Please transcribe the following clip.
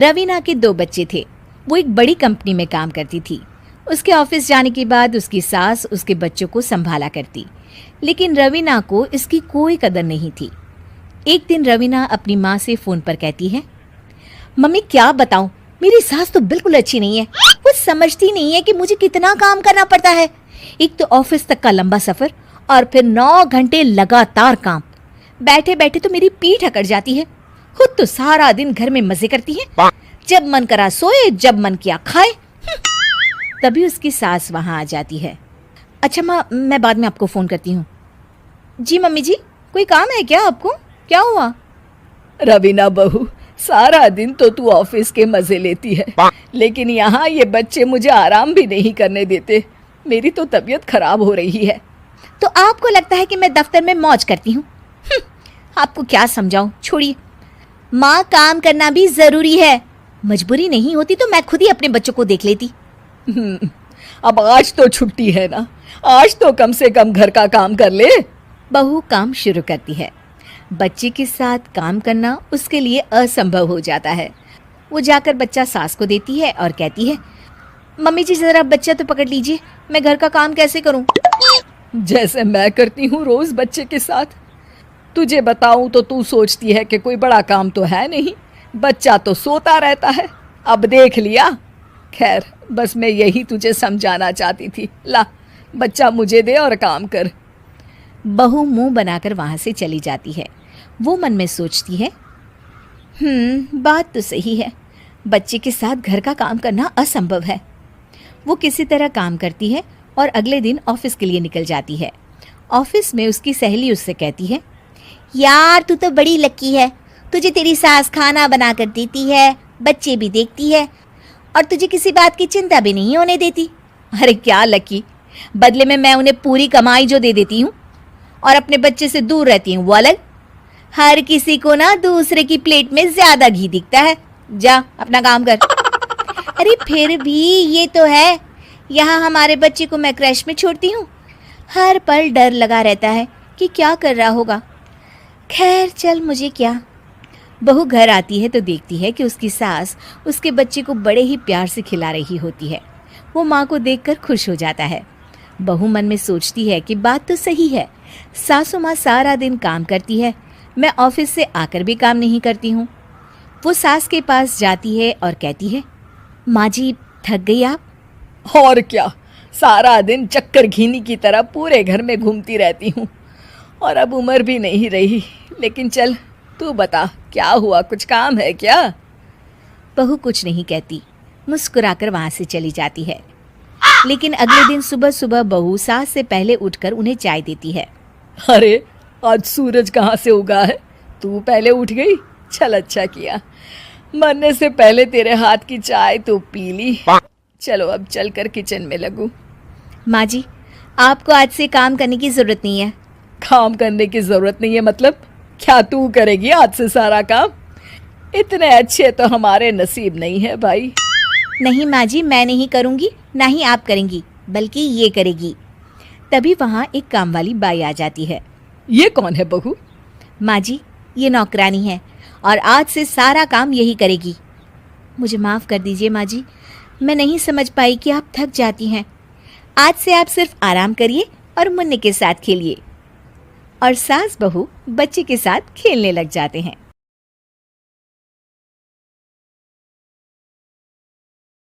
रवीना के 2 बच्चे थे। वो एक बड़ी कंपनी में काम करती थी। उसके ऑफिस जाने के बाद उसकी सास उसके बच्चों को संभाला करती, लेकिन रवीना को इसकी कोई कदर नहीं थी। एक दिन रवीना अपनी माँ से फोन पर कहती है, मम्मी क्या बताऊं, मेरी सास तो बिल्कुल अच्छी नहीं है। वो समझती नहीं है कि मुझे कितना काम करना पड़ता है। एक तो ऑफिस तक का लंबा सफर और फिर 9 घंटे लगातार काम। बैठे बैठे तो मेरी पीठ अकड़ जाती है। खुद तो सारा दिन घर में मजे करती है, जब मन करा सोए, जब मन किया खाए। तभी उसकी सास वहां आ जाती है। अच्छा माँ, मैं बाद में आपको फोन करती हूँ। जी मम्मी जी, कोई काम है क्या आपको? क्या हुआ? रवीना बहू, सारा दिन तो तू ऑफिस के मजे लेती है, लेकिन यहाँ ये बच्चे मुझे आराम भी नहीं करने देते। मेरी तो तबीयत खराब हो रही है। तो आपको लगता है कि मैं दफ्तर में मौज करती हूँ? आपको क्या समझाऊं, छोड़िए। माँ, काम करना भी जरूरी है। मजबूरी नहीं होती तो मैं खुद ही अपने बच्चों को देख लेती। अब आज तो छुट्टी है ना, आज तो कम से कम घर का काम कर ले। बहू काम शुरू करती है। बच्चे के साथ काम करना उसके लिए असंभव हो जाता है। वो जाकर बच्चा सास को देती है और कहती है, मम्मी जी जरा बच्चा तो पकड़ लीजिए, मैं घर का काम कैसे करूं? जैसे मैं करती हूँ रोज बच्चे के साथ। तुझे बताऊं तो तू सोचती है कि कोई बड़ा काम तो है नहीं, बच्चा तो सोता रहता है। अब देख लिया। खैर, बस मैं यही तुझे समझाना चाहती थी। ला, बच्चा मुझे दे और काम कर। बहू मुंह बनाकर वहां से चली जाती है। वो मन में सोचती है, बात तो सही है, बच्चे के साथ घर का काम करना असंभव है। वो किसी तरह काम करती है और अगले दिन ऑफिस के लिए निकल जाती है। ऑफिस में उसकी सहेली उससे कहती है, यार तू तो बड़ी लकी है, तुझे तेरी सास खाना बना कर देती है, बच्चे भी देखती है और तुझे किसी बात की चिंता भी नहीं होने देती। अरे क्या लकी, बदले में मैं उन्हें पूरी कमाई जो दे देती हूँ और अपने बच्चे से दूर रहती हूँ वो अलग। हर किसी को ना दूसरे की प्लेट में ज्यादा घी दिखता है। जा अपना काम कर। अरे फिर भी ये तो है, यहाँ हमारे बच्चे को मैं क्रैश में छोड़ती हूँ, हर पल डर लगा रहता है कि क्या कर रहा होगा। खैर चल, मुझे क्या। बहू घर आती है तो देखती है कि उसकी सास उसके बच्चे को बड़े ही प्यार से खिला रही होती है। वो माँ को देखकर खुश हो जाता है। बहू मन में सोचती है कि बात तो सही है, सासू माँ सारा दिन काम करती है, मैं ऑफिस से आकर भी काम नहीं करती हूँ। वो सास के पास जाती है और कहती है, माँ जी थक गई आप? और क्या, सारा दिन चक्कर घीनी की तरह पूरे घर में घूमती रहती हूँ और अब उम्र भी नहीं रही। लेकिन चल तू बता, क्या हुआ, कुछ काम है क्या? बहू कुछ नहीं कहती, मुस्कुराकर वहां से चली जाती है। लेकिन अगले दिन सुबह सुबह बहू सास से पहले उठकर उन्हें चाय देती है। अरे आज सूरज कहाँ से उगा है, तू पहले उठ गई? चल अच्छा किया, मरने से पहले तेरे हाथ की चाय तो पी ली। चलो अब चलकर किचन में लगूं। माँ जी, आपको आज से काम करने की जरूरत नहीं है। काम करने की जरूरत नहीं है मतलब? क्या तू करेगी आज से सारा काम? इतने अच्छे तो हमारे नसीब नहीं है भाई। नहीं माँ जी, मैं नहीं करूँगी, ना ही आप करेंगी, बल्कि ये करेगी। तभी वहाँ एक काम वाली बाई आ जाती है। ये कौन है बहू? माँ जी, ये नौकरानी है और आज से सारा काम यही करेगी। मुझे माफ़ कर दीजिए माँ जी, मैं नहीं समझ पाई कि आप थक जाती हैं। आज से आप सिर्फ आराम करिए और मुन्ने के साथ खेलिए। और सास बहू बच्चे के साथ खेलने लग जाते हैं।